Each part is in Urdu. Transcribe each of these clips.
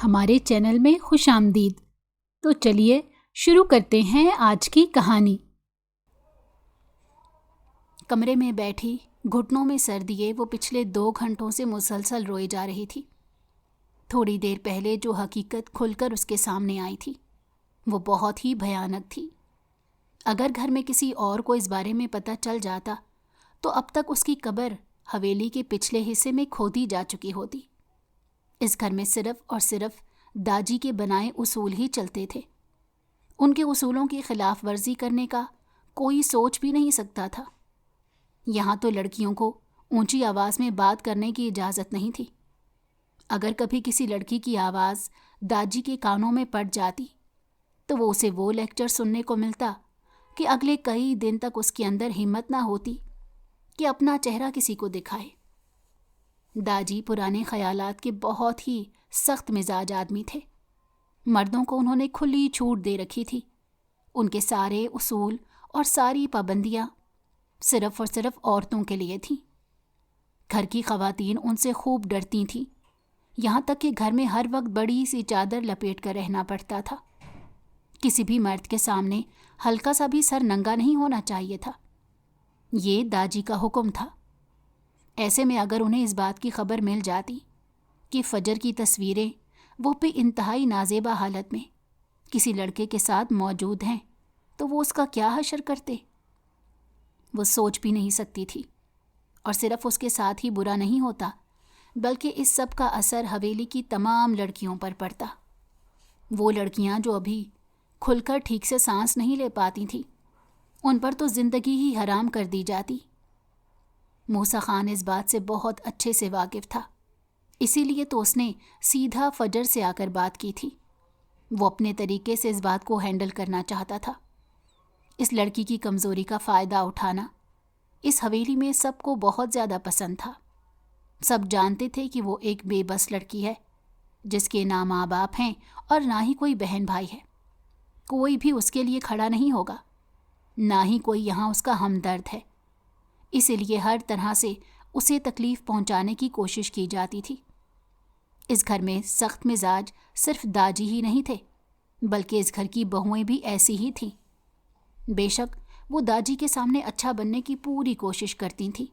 ہمارے چینل میں خوش آمدید۔ تو چلیے شروع کرتے ہیں آج کی کہانی۔ کمرے میں بیٹھی گھٹنوں میں سر دیے وہ پچھلے 2 گھنٹوں سے مسلسل روئی جا رہی تھی۔ تھوڑی دیر پہلے جو حقیقت کھل کر اس کے سامنے آئی تھی وہ بہت ہی بھیانک تھی۔ اگر گھر میں کسی اور کو اس بارے میں پتہ چل جاتا تو اب تک اس کی قبر حویلی کے پچھلے حصے میں کھودی جا چکی ہوتی۔ اس گھر میں صرف اور صرف داجی کے بنائے اصول ہی چلتے تھے۔ ان کے اصولوں کی خلاف ورزی کرنے کا کوئی سوچ بھی نہیں سکتا تھا۔ یہاں تو لڑکیوں کو اونچی آواز میں بات کرنے کی اجازت نہیں تھی۔ اگر کبھی کسی لڑکی کی آواز داجی کے کانوں میں پڑ جاتی تو وہ اسے وہ لیکچر سننے کو ملتا کہ اگلے کئی دن تک اس کے اندر ہمت نہ ہوتی کہ اپنا چہرہ کسی کو دکھائے۔ داجی پرانے خیالات کے بہت ہی سخت مزاج آدمی تھے۔ مردوں کو انہوں نے کھلی چھوٹ دے رکھی تھی۔ ان کے سارے اصول اور ساری پابندیاں صرف اور صرف عورتوں کے لیے تھیں۔ گھر کی خواتین ان سے خوب ڈرتی تھیں، یہاں تک کہ گھر میں ہر وقت بڑی سی چادر لپیٹ کر رہنا پڑتا تھا۔ کسی بھی مرد کے سامنے ہلکا سا بھی سر ننگا نہیں ہونا چاہیے تھا۔ یہ داجی کا حکم تھا۔ ایسے میں اگر انہیں اس بات کی خبر مل جاتی کہ فجر کی تصویریں وہ بے انتہائی نازیبا حالت میں کسی لڑکے کے ساتھ موجود ہیں تو وہ اس کا کیا حشر کرتے؟ وہ سوچ بھی نہیں سکتی تھی۔ اور صرف اس کے ساتھ ہی برا نہیں ہوتا بلکہ اس سب کا اثر حویلی کی تمام لڑکیوں پر پڑتا۔ وہ لڑکیاں جو ابھی کھل کر ٹھیک سے سانس نہیں لے پاتی تھیں، ان پر تو زندگی ہی حرام کر دی جاتی۔ موسیٰ خان اس بات سے بہت اچھے سے واقف تھا، اسی لیے تو اس نے سیدھا فجر سے آ کر بات کی تھی۔ وہ اپنے طریقے سے اس بات کو ہینڈل کرنا چاہتا تھا۔ اس لڑکی کی کمزوری کا فائدہ اٹھانا اس حویلی میں سب کو بہت زیادہ پسند تھا۔ سب جانتے تھے کہ وہ ایک بے بس لڑکی ہے جس کے نہ ماں باپ ہیں اور نہ ہی کوئی بہن بھائی ہے۔ کوئی بھی اس کے لیے کھڑا نہیں ہوگا، نہ ہی کوئی یہاں اس کا ہمدرد ہے۔ اسی لیے ہر طرح سے اسے تکلیف پہنچانے کی کوشش کی جاتی تھی۔ اس گھر میں سخت مزاج صرف داجی ہی نہیں تھے بلکہ اس گھر کی بہوئیں بھی ایسی ہی تھیں۔ بے شک وہ داجی کے سامنے اچھا بننے کی پوری کوشش کرتی تھیں،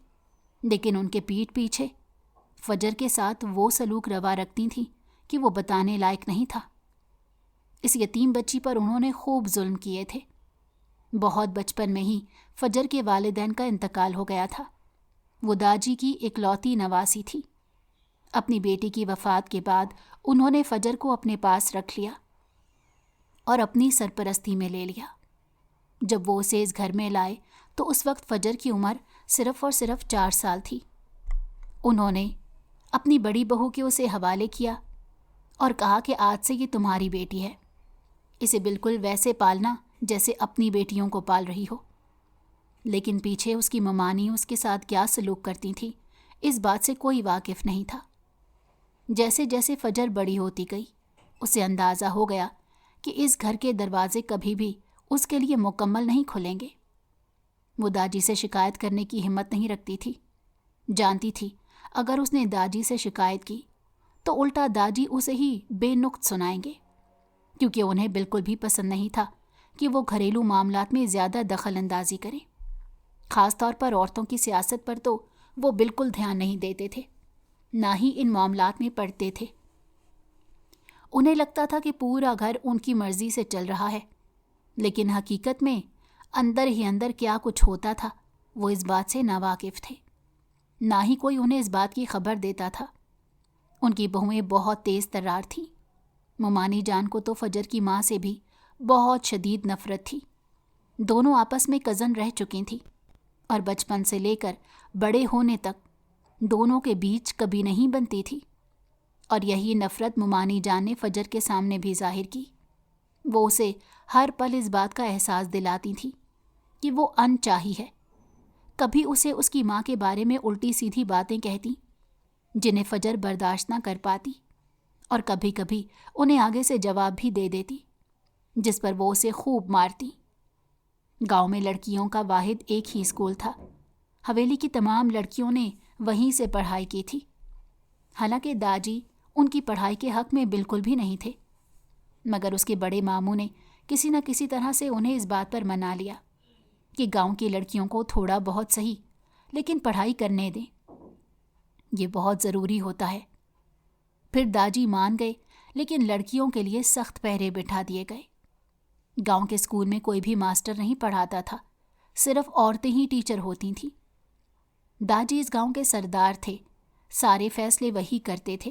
لیکن ان کے پیٹھ پیچھے فجر کے ساتھ وہ سلوک روا رکھتی تھیں کہ وہ بتانے لائق نہیں تھا۔ اس یتیم بچی پر انہوں نے خوب ظلم کیے تھے۔ بہت بچپن میں ہی فجر کے والدین کا انتقال ہو گیا تھا۔ وہ داجی کی اکلوتی نواسی تھی۔ اپنی بیٹی کی وفات کے بعد انہوں نے فجر کو اپنے پاس رکھ لیا اور اپنی سرپرستی میں لے لیا۔ جب وہ اسے اس گھر میں لائے تو اس وقت فجر کی عمر صرف اور صرف 4 سال تھی۔ انہوں نے اپنی بڑی بہو کے اسے حوالے کیا اور کہا کہ آج سے یہ تمہاری بیٹی ہے، اسے بالکل ویسے پالنا جیسے اپنی بیٹیوں کو پال رہی ہو۔ لیکن پیچھے اس کی ممانی اس کے ساتھ کیا سلوک کرتی تھی اس بات سے کوئی واقف نہیں تھا۔ جیسے جیسے فجر بڑی ہوتی گئی اسے اندازہ ہو گیا کہ اس گھر کے دروازے کبھی بھی اس کے لیے مکمل نہیں کھلیں گے۔ وہ داجی سے شکایت کرنے کی ہمت نہیں رکھتی تھی۔ جانتی تھی اگر اس نے داجی سے شکایت کی تو الٹا داجی اسے ہی بے نقط سنائیں گے، کیونکہ انہیں بالکل بھی پسند نہیں تھا کہ وہ گھریلو معاملات میں زیادہ دخل اندازی کریں۔ خاص طور پر عورتوں کی سیاست پر تو وہ بالکل دھیان نہیں دیتے تھے، نہ ہی ان معاملات میں پڑتے تھے۔ انہیں لگتا تھا کہ پورا گھر ان کی مرضی سے چل رہا ہے، لیکن حقیقت میں اندر ہی اندر کیا کچھ ہوتا تھا وہ اس بات سے ناواقف تھے۔ نہ ہی کوئی انہیں اس بات کی خبر دیتا تھا۔ ان کی بہویں بہت تیز ترار تھیں۔ ممانی جان کو تو فجر کی ماں سے بھی بہت شدید نفرت تھی۔ دونوں آپس میں کزن رہ چکی تھیں اور بچپن سے لے کر بڑے ہونے تک دونوں کے بیچ کبھی نہیں بنتی تھی، اور یہی نفرت ممانی جان نے فجر کے سامنے بھی ظاہر کی۔ وہ اسے ہر پل اس بات کا احساس دلاتی تھی کہ وہ انچاہی ہے۔ کبھی اسے اس کی ماں کے بارے میں الٹی سیدھی باتیں کہتی جنہیں فجر برداشت نہ کر پاتی، اور کبھی کبھی انہیں آگے سے جواب بھی دے دیتی جس پر وہ اسے خوب مارتی۔ گاؤں میں لڑکیوں کا واحد ایک ہی اسکول تھا۔ حویلی کی تمام لڑکیوں نے وہیں سے پڑھائی کی تھی۔ حالانکہ داجی ان کی پڑھائی کے حق میں بالکل بھی نہیں تھے، مگر اس کے بڑے ماموں نے کسی نہ کسی طرح سے انہیں اس بات پر منا لیا کہ گاؤں کی لڑکیوں کو تھوڑا بہت صحیح لیکن پڑھائی کرنے دیں، یہ بہت ضروری ہوتا ہے۔ پھر داجی مان گئے، لیکن لڑکیوں کے لیے سخت پہرے بٹھا دیے گئے۔ گاؤں کے اسکول میں کوئی بھی ماسٹر نہیں پڑھاتا تھا، صرف عورتیں ہی ٹیچر ہوتی تھیں۔ داجی اس گاؤں کے سردار تھے، سارے فیصلے وہی کرتے تھے۔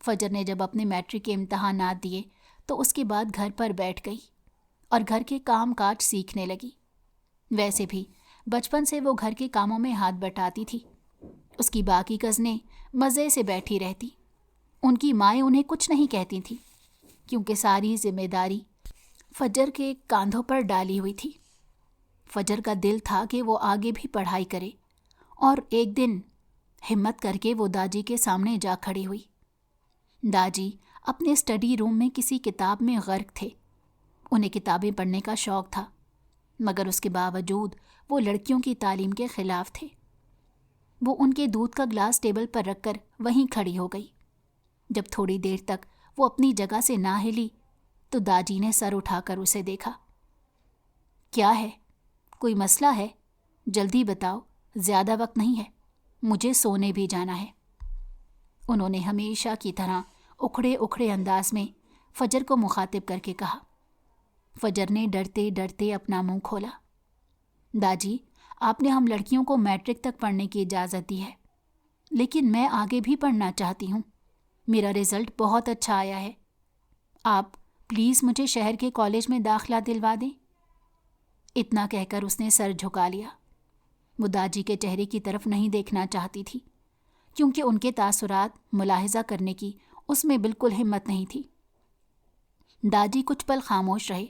فجر نے جب اپنے میٹرک کے امتحانات دیے تو اس کے بعد گھر پر بیٹھ گئی اور گھر کے کام کاج سیکھنے لگی۔ ویسے بھی بچپن سے وہ گھر کے کاموں میں ہاتھ بٹاتی تھی۔ اس کی باقی کزنیں مزے سے بیٹھی رہتی، ان کی مائیں انہیں کچھ نہیں کہتی تھیں، کیونکہ ساری ذمہ داری فجر کے کاندھوں پر ڈالی ہوئی تھی۔ فجر کا دل تھا کہ وہ آگے بھی پڑھائی کرے، اور ایک دن ہمت کر کے وہ داجی کے سامنے جا کھڑی ہوئی۔ داجی اپنے اسٹڈی روم میں کسی کتاب میں غرق تھے۔ انہیں کتابیں پڑھنے کا شوق تھا، مگر اس کے باوجود وہ لڑکیوں کی تعلیم کے خلاف تھے۔ وہ ان کے دودھ کا گلاس ٹیبل پر رکھ کر وہیں کھڑی ہو گئی۔ جب تھوڑی دیر تک وہ اپنی جگہ سے نہ ہلی تو داجی نے سر اٹھا کر اسے دیکھا۔ کیا ہے؟ کوئی مسئلہ ہے؟ جلدی بتاؤ، زیادہ وقت نہیں ہے، مجھے سونے بھی جانا ہے۔ انہوں نے ہمیشہ کی طرح اکھڑے اکھڑے انداز میں فجر کو مخاطب کر کے کہا۔ فجر نے ڈرتے ڈرتے اپنا منہ کھولا۔ داجی، آپ نے ہم لڑکیوں کو میٹرک تک پڑھنے کی اجازت دی ہے، لیکن میں آگے بھی پڑھنا چاہتی ہوں۔ میرا رزلٹ بہت اچھا آیا ہے، آپ پلیز مجھے شہر کے کالج میں داخلہ دلوا دیں۔ اتنا کہہ کر اس نے سر جھکا لیا۔ وہ داجی کے چہرے کی طرف نہیں دیکھنا چاہتی تھی، کیونکہ ان کے تاثرات ملاحظہ کرنے کی اس میں بالکل ہمت نہیں تھی۔ داجی کچھ پل خاموش رہے،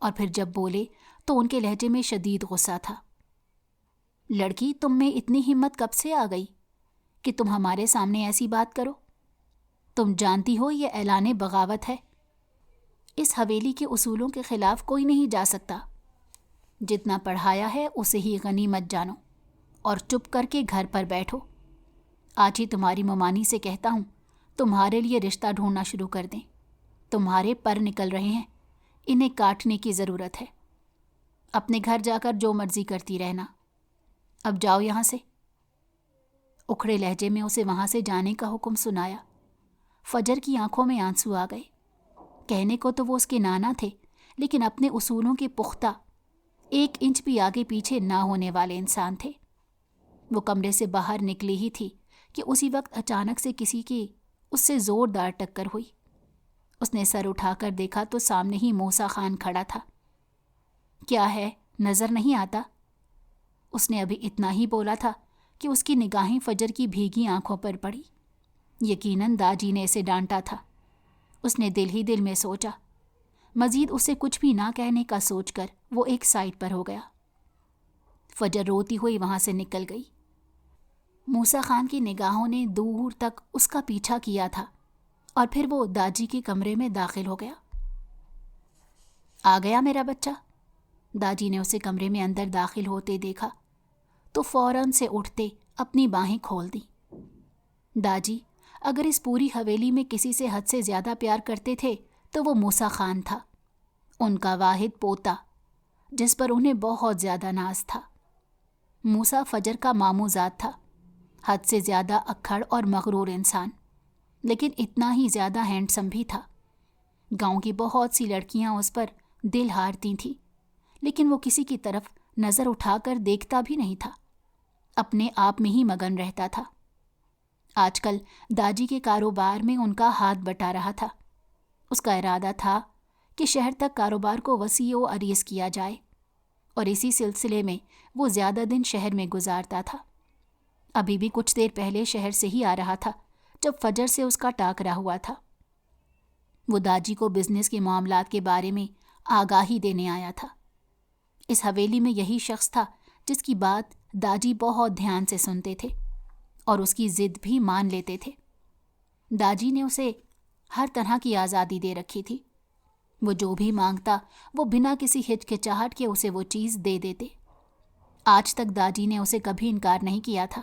اور پھر جب بولے تو ان کے لہجے میں شدید غصہ تھا۔ لڑکی، تم میں اتنی ہمت کب سے آ گئی کہ تم ہمارے سامنے ایسی بات کرو؟ تم جانتی ہو یہ اعلان بغاوت ہے۔ اس حویلی کے اصولوں کے خلاف کوئی نہیں جا سکتا۔ جتنا پڑھایا ہے اسے ہی غنیمت جانو اور چپ کر کے گھر پر بیٹھو۔ آج ہی تمہاری ممانی سے کہتا ہوں تمہارے لیے رشتہ ڈھونڈنا شروع کر دیں۔ تمہارے پر نکل رہے ہیں، انہیں کاٹنے کی ضرورت ہے۔ اپنے گھر جا کر جو مرضی کرتی رہنا، اب جاؤ یہاں سے۔ اکھڑے لہجے میں اسے وہاں سے جانے کا حکم سنایا۔ فجر کی آنکھوں میں آنسو آ گئے۔ کہنے کو تو وہ اس کے نانا تھے، لیکن اپنے اصولوں کے پختہ، 1 انچ بھی آگے پیچھے نہ ہونے والے انسان تھے۔ وہ کمرے سے باہر نکلی ہی تھی کہ اسی وقت اچانک سے کسی کی اس سے زوردار ٹکر ہوئی۔ اس نے سر اٹھا کر دیکھا تو سامنے ہی موسیٰ خان کھڑا تھا۔ کیا ہے، نظر نہیں آتا؟ اس نے ابھی اتنا ہی بولا تھا کہ اس کی نگاہیں فجر کی بھیگی آنکھوں پر پڑی۔ یقیناً داجی نے اسے ڈانٹا تھا۔ اس نے دل ہی دل میں سوچا۔ مزید اسے کچھ بھی نہ کہنے کا سوچ کر وہ ایک سائڈ پر ہو گیا۔ فجر روتی ہوئی وہاں سے نکل گئی۔ موسیٰ خان کی نگاہوں نے دور تک اس کا پیچھا کیا تھا، اور پھر وہ داجی کے کمرے میں داخل ہو گیا۔ آ گیا میرا بچہ؟ داجی نے اسے کمرے میں اندر داخل ہوتے دیکھا تو فوراً سے اٹھتے اپنی باہیں کھول دیں۔ داجی اگر اس پوری حویلی میں کسی سے حد سے زیادہ پیار کرتے تھے تو وہ موسیٰ خان تھا، ان کا واحد پوتا، جس پر انہیں بہت زیادہ ناز تھا۔ موسیٰ فجر کا ماموں زاد تھا، حد سے زیادہ اکھڑ اور مغرور انسان، لیکن اتنا ہی زیادہ ہینڈسم بھی تھا۔ گاؤں کی بہت سی لڑکیاں اس پر دل ہارتی تھیں، لیکن وہ کسی کی طرف نظر اٹھا کر دیکھتا بھی نہیں تھا، اپنے آپ میں ہی مگن رہتا تھا۔ آج کل داجی کے کاروبار میں ان کا ہاتھ بٹا رہا تھا۔ اس کا ارادہ تھا کہ شہر تک کاروبار کو وسیع و عریض کیا جائے، اور اسی سلسلے میں وہ زیادہ دن شہر میں گزارتا تھا۔ ابھی بھی کچھ دیر پہلے شہر سے ہی آ رہا تھا جب فجر سے اس کا ٹاکرا ہوا تھا۔ وہ داجی کو بزنس کے معاملات کے بارے میں آگاہی دینے آیا تھا۔ اس حویلی میں یہی شخص تھا جس کی بات داجی بہت دھیان سے سنتے تھے اور اس کی ضد بھی مان لیتے تھے۔ داجی نے اسے ہر طرح کی آزادی دے رکھی تھی۔ وہ جو بھی مانگتا وہ بنا کسی ہچکچاہٹ کے اسے وہ چیز دے دیتے۔ آج تک داجی نے اسے کبھی انکار نہیں کیا تھا۔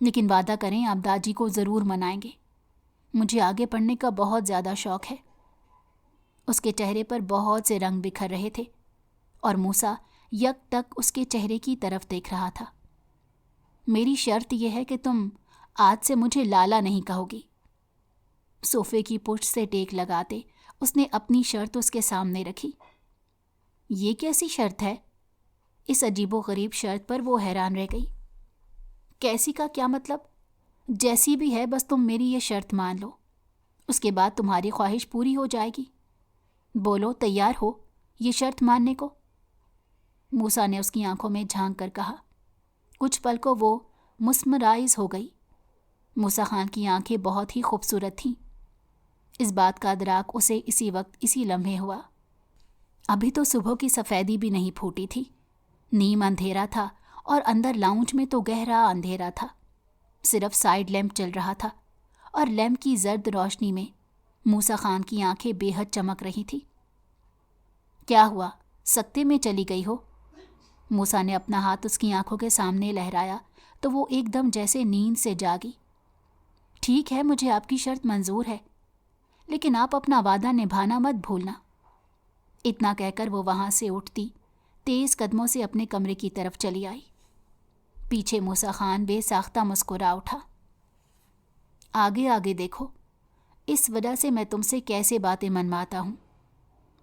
لیکن وعدہ کریں آپ داجی کو ضرور منائیں گے. مجھے آگے پڑھنے کا بہت زیادہ شوق ہے. اس کے چہرے پر بہت سے رنگ بکھر رہے تھے اور موسیٰ یک ٹک اس کے چہرے کی طرف دیکھ رہا تھا. میری شرط یہ ہے کہ تم آج سے مجھے لالا نہیں کہو گی. صوفے کی پشت سے ٹیک لگاتے اس نے اپنی شرط اس کے سامنے رکھی. یہ کیسی شرط ہے؟ اس عجیب و غریب شرط پر وہ حیران رہ گئی. کیسی کا کیا مطلب؟ جیسی بھی ہے بس تم میری یہ شرط مان لو. اس کے بعد تمہاری خواہش پوری ہو جائے گی. بولو تیار ہو یہ شرط ماننے کو؟ موسیٰ نے اس کی آنکھوں میں جھانک کر کہا. کچھ پل کو وہ مسمرائز ہو گئی. موسیٰ خان کی آنکھیں بہت ہی خوبصورت تھیں. اس بات کا ادراک اسے اسی وقت اسی لمحے ہوا. ابھی تو صبح کی سفیدی بھی نہیں پھوٹی تھی. نیم اندھیرا تھا اور اندر لاؤنج میں تو گہرا اندھیرا تھا. صرف سائیڈ لیمپ چل رہا تھا اور لیمپ کی زرد روشنی میں موسیٰ خان کی آنکھیں بے حد چمک رہی تھی. کیا ہوا؟ سکتے میں چلی گئی ہو؟ موسیٰ نے اپنا ہاتھ اس کی آنکھوں کے سامنے لہرایا تو وہ ایک دم جیسے نیند سے جاگی. ٹھیک ہے مجھے آپ کی شرط منظور ہے لیکن آپ اپنا وعدہ نبھانا مت بھولنا. اتنا کہہ کر وہ وہاں سے اٹھتی تیز قدموں سے اپنے کمرے کی طرف چلی آئی. پیچھے موسیٰ خان بے ساختہ مسکرا اٹھا. آگے آگے دیکھو اس وجہ سے میں تم سے کیسے باتیں منواتا ہوں.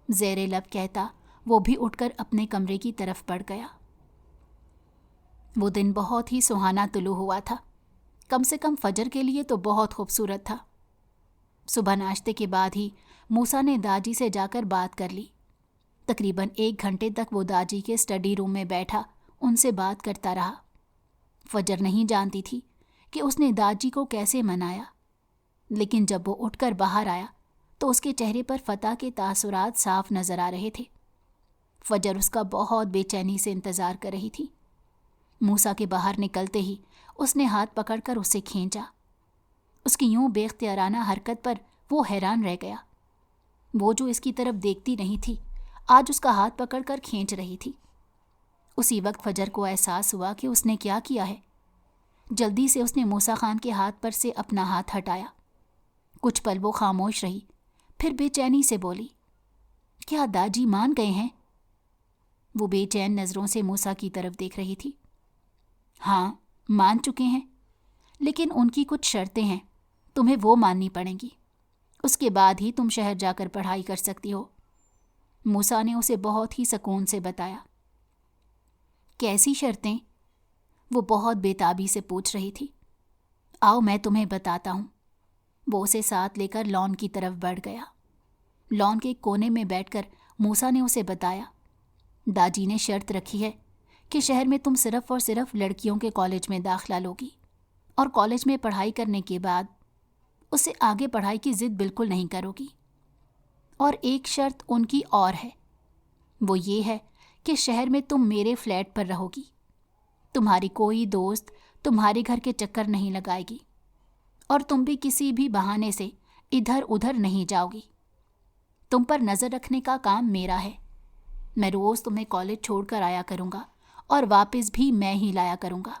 زیر لب کہتا وہ بھی اٹھ کر اپنے کمرے کی طرف بڑھ گیا. وہ دن بہت ہی سہانا طلوع ہوا تھا. کم سے کم فجر کے لیے تو بہت خوبصورت تھا. صبح ناشتے کے بعد ہی موسیٰ نے داجی سے جا کر بات کر لی. تقریباً 1 گھنٹے تک وہ داجی کے اسٹڈی روم میں بیٹھا ان سے بات کرتا رہا. فجر نہیں جانتی تھی کہ اس نے داجی کو کیسے منایا، لیکن جب وہ اٹھ کر باہر آیا تو اس کے چہرے پر فتح کے تاثرات صاف نظر آ رہے تھے. فجر اس کا بہت بے چینی سے انتظار کر رہی تھی. موسیٰ کے باہر نکلتے ہی اس نے ہاتھ پکڑ کر اسے کھینچا. اس کی یوں بے اختیارانہ حرکت پر وہ حیران رہ گیا. وہ جو اس کی طرف دیکھتی نہیں تھی آج اس کا ہاتھ پکڑ کر کھینچ رہی تھی. اسی وقت فجر کو احساس ہوا کہ اس نے کیا کیا ہے. جلدی سے اس نے موسیٰ خان کے ہاتھ پر سے اپنا ہاتھ ہٹایا. کچھ پل وہ خاموش رہی پھر بے چینی سے بولی. کیا داجی مان گئے ہیں؟ وہ بے چین نظروں سے موسیٰ کی طرف دیکھ رہی تھی. ہاں مان چکے ہیں لیکن ان کی کچھ شرطیں ہیں تمہیں وہ ماننی پڑیں گی. اس کے بعد ہی تم شہر جا کر پڑھائی کر سکتی ہو. موسیٰ نے اسے بہت ہی سکون سے بتایا. کیسی شرطیں؟ وہ بہت بے تابی سے پوچھ رہی تھی. آؤ میں تمہیں بتاتا ہوں. وہ اسے ساتھ لے کر لان کی طرف بڑھ گیا. لان کے ایک کونے میں بیٹھ کر موسیٰ نے اسے بتایا. داجی نے شرط رکھی ہے کہ شہر میں تم صرف اور صرف لڑکیوں کے کالج میں داخلہ لوگی اور کالج میں پڑھائی کرنے کے بعد اسے آگے پڑھائی کی ضد بالکل نہیں کرو گی. اور ایک شرط ان کی اور ہے، وہ یہ ہے کہ شہر میں تم میرے فلیٹ پر رہو گی. تمہاری کوئی دوست تمہارے گھر کے چکر نہیں لگائے گی اور تم بھی کسی بھی بہانے سے ادھر ادھر نہیں جاؤ گی. تم پر نظر رکھنے کا کام میرا ہے. میں روز تمہیں کالج چھوڑ کر آیا کروں گا اور واپس بھی میں ہی لایا کروں گا.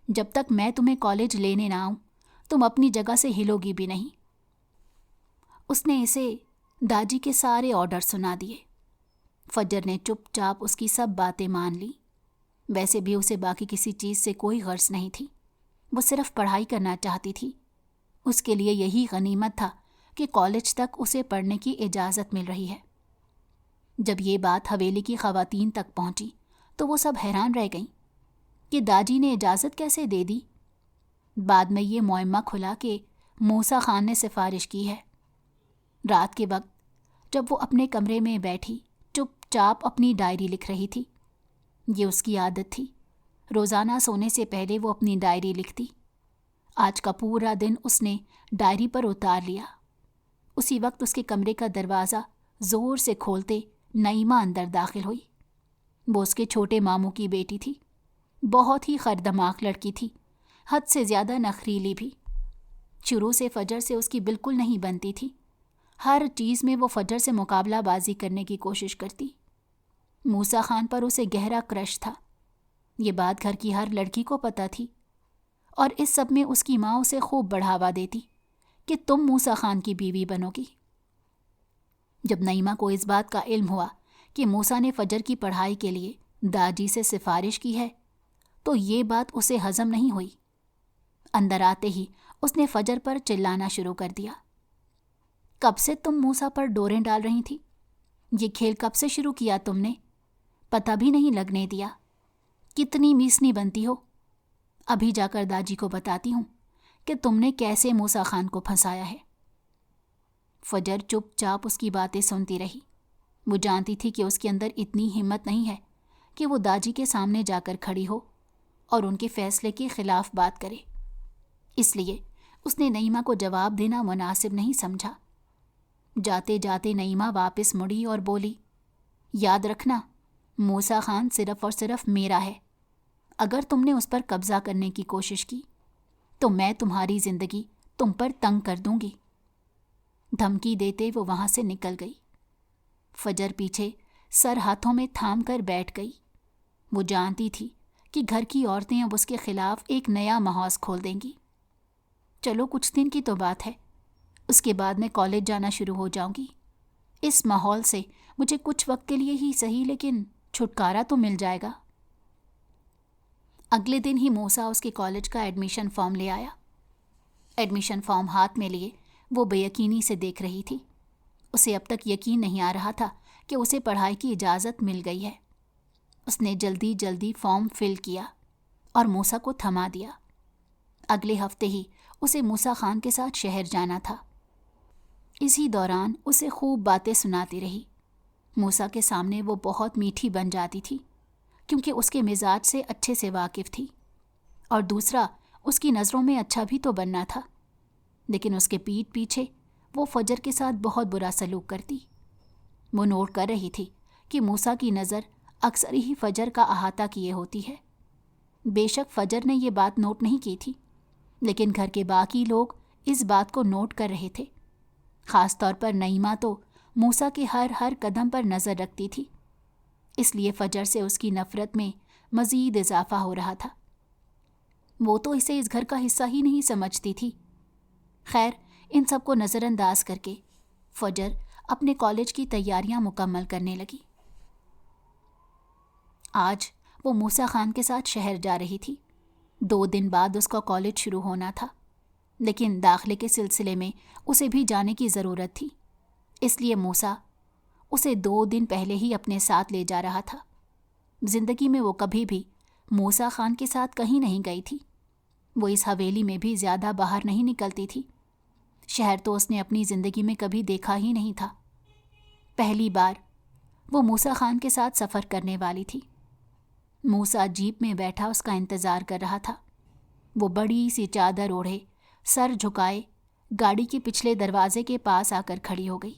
جب تک میں تمہیں کالج لینے نہ آؤں تم اپنی جگہ سے ہلو گی بھی نہیں. اس نے اسے داجی کے سارے آرڈر سنا دیے. فجر نے چپ چاپ اس کی سب باتیں مان لی. ویسے بھی اسے باقی کسی چیز سے کوئی غرض نہیں تھی. وہ صرف پڑھائی کرنا چاہتی تھی. اس کے لیے یہی غنیمت تھا کہ کالج تک اسے پڑھنے کی اجازت مل رہی ہے. جب یہ بات حویلی کی خواتین تک پہنچی تو وہ سب حیران رہ گئیں کہ داجی نے اجازت کیسے دے دی. بعد میں یہ معمہ کھلا کہ موسیٰ خان نے سفارش کی ہے. رات کے وقت جب وہ اپنے کمرے میں بیٹھی چپ چاپ اپنی ڈائری لکھ رہی تھی. یہ اس کی عادت تھی. روزانہ سونے سے پہلے وہ اپنی ڈائری لکھتی. آج کا پورا دن اس نے ڈائری پر اتار لیا. اسی وقت اس کے کمرے کا دروازہ زور سے کھولتے نعیمہ اندر داخل ہوئی. وہ اس کے چھوٹے ماموں کی بیٹی تھی. بہت ہی خردماغ لڑکی تھی، حد سے زیادہ نخریلی بھی. شروع سے فجر سے اس کی بالکل نہیں بنتی تھی. ہر چیز میں وہ فجر سے مقابلہ بازی کرنے کی کوشش کرتی. موسیٰ خان پر اسے گہرا کرش تھا. یہ بات گھر کی ہر لڑکی کو پتہ تھی اور اس سب میں اس کی ماں اسے خوب بڑھاوا دیتی کہ تم موسیٰ خان کی بیوی بنو گی۔ جب نعیمہ کو اس بات کا علم ہوا کہ موسیٰ نے فجر کی پڑھائی کے لیے داجی سے سفارش کی ہے تو یہ بات اسے ہضم نہیں ہوئی۔ اندر آتے ہی اس نے فجر پر چلانا شروع کر دیا۔ کب سے تم موسیٰ پر ڈوریں ڈال رہی تھی؟ یہ کھیل کب سے شروع کیا تم نے؟ پتہ بھی نہیں لگنے دیا۔ کتنی میسنی بنتی ہو۔ ابھی جا کر داجی کو بتاتی ہوں کہ تم نے کیسے موسیٰ خان کو پھنسایا ہے۔ فجر چپ چاپ اس کی باتیں سنتی رہی۔ وہ جانتی تھی کہ اس کے اندر اتنی ہمت نہیں ہے کہ وہ داجی کے سامنے جا کر کھڑی ہو اور ان کے فیصلے کے خلاف بات کرے۔ اس لیے اس نے نعیمہ کو جواب دینا مناسب نہیں سمجھا۔ جاتے جاتے نعیمہ واپس مڑی اور بولی، یاد رکھنا موسیٰ خان صرف اور صرف میرا ہے۔ اگر تم نے اس پر قبضہ کرنے کی کوشش کی تو میں تمہاری زندگی تم پر تنگ کر دوں گی۔ دھمکی دیتے وہ وہاں سے نکل گئی۔ فجر پیچھے سر ہاتھوں میں تھام کر بیٹھ گئی۔ وہ جانتی تھی کہ گھر کی عورتیں اب اس کے خلاف ایک نیا محاذ کھول دیں گی۔ چلو کچھ دن کی تو بات ہے، اس کے بعد میں کالج جانا شروع ہو جاؤں گی۔ اس ماحول سے مجھے کچھ وقت کے لیے ہی صحیح لیکن چھٹکارا تو مل جائے گا۔ اگلے دن ہی موسیٰ اس کے کالج کا ایڈمیشن فارم لے آیا۔ ایڈمیشن فارم ہاتھ میں لیے وہ بے یقینی سے دیکھ رہی تھی۔ اسے اب تک یقین نہیں آ رہا تھا کہ اسے پڑھائی کی اجازت مل گئی ہے۔ اس نے جلدی جلدی فارم فل کیا اور موسیٰ کو تھما دیا۔ اگلے ہفتے ہی اسے موسیٰ خان کے ساتھ شہر جانا تھا۔ اسی دوران اسے خوب باتیں سناتی رہی۔ موسیٰ کے سامنے وہ بہت میٹھی بن جاتی تھی کیونکہ اس کے مزاج سے اچھے سے واقف تھی، اور دوسرا اس کی نظروں میں اچھا بھی تو بننا تھا، لیکن اس کے پیٹھ پیچھے وہ فجر کے ساتھ بہت برا سلوک کرتی۔ وہ نوٹ کر رہی تھی کہ موسیٰ کی نظر اکثر ہی فجر کا احاطہ کیے ہوتی ہے۔ بے شک فجر نے یہ بات نوٹ نہیں کی تھی، لیکن گھر کے باقی لوگ اس بات کو نوٹ کر رہے تھے۔ خاص طور پر نعیمہ تو موسیٰ کے ہر قدم پر نظر رکھتی تھی، اس لیے فجر سے اس کی نفرت میں مزید اضافہ ہو رہا تھا۔ وہ تو اسے اس گھر کا حصہ ہی نہیں سمجھتی تھی۔ خیر، ان سب کو نظر انداز کر کے فجر اپنے کالج کی تیاریاں مکمل کرنے لگی۔ آج وہ موسیٰ خان کے ساتھ شہر جا رہی تھی۔ 2 دن بعد اس کا کالج شروع ہونا تھا، لیکن داخلے کے سلسلے میں اسے بھی جانے کی ضرورت تھی، اس لیے موسیٰ اسے 2 دن پہلے ہی اپنے ساتھ لے جا رہا تھا۔ زندگی میں وہ کبھی بھی موسیٰ خان کے ساتھ کہیں نہیں گئی تھی۔ وہ اس حویلی میں بھی زیادہ باہر نہیں نکلتی تھی۔ شہر تو اس نے اپنی زندگی میں کبھی دیکھا ہی نہیں تھا۔ پہلی بار وہ موسیٰ خان کے ساتھ سفر کرنے والی تھی۔ موسیٰ جیپ میں بیٹھا اس کا انتظار کر رہا تھا۔ وہ بڑی سی چادر اوڑھے، سر جھکائے گاڑی کے پچھلے دروازے کے پاس آ کر کھڑی ہو گئی۔